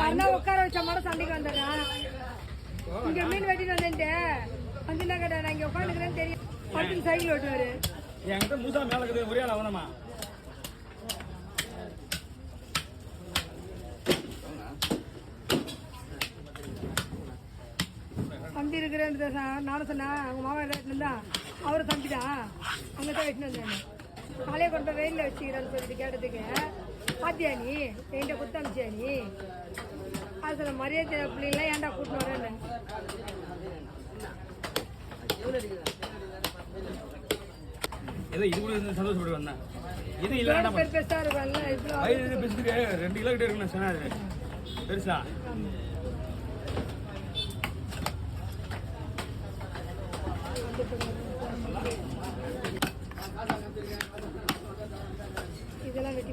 யாருன்னா உட்கார வச்சா மட்டும் சண்டைக்கு வந்துடுறான். இங்க மீன் வெட்டிட்டு வந்துட்டு வந்து என்ன கேட்டா நான் இங்க உட்காந்துக்கிறேன்னு தெரியும். படுத்து சைக்கிள் ஓட்டுவாரு. என்கிட்ட மூசா மேல இருக்குது ஒரே ஆள் அவனமா. தம்பி இருக்கிறேன்னு நானும் சொன்னேன். அவங்க மாமா வெட்டினு இருந்தா அவரை தம்பிதான் அங்கதான் வெட்டினு வந்தேன். காலையை கொண்டு போய் வெயிலில் வச்சுக்கிறேன்னு சொல்லிட்டு கேட்டதுக்கு பாத்தியா நீ என்கிட்ட குத்த அமிச்சியா நீ அது சொல்ல மரியாதை பிள்ளைங்களாம் ஏன்டா கூட்டின்னு வரேன்னு. ஏதோ இது கூட சந்தோஷப்பட்டு வந்தேன். இது இல்ல பெருசா இருக்கும்ல 2 கிலோ கிட்ட இருக்குன்னு சொன்னாரு. பெருசா இதெல்லாம் வெட்டி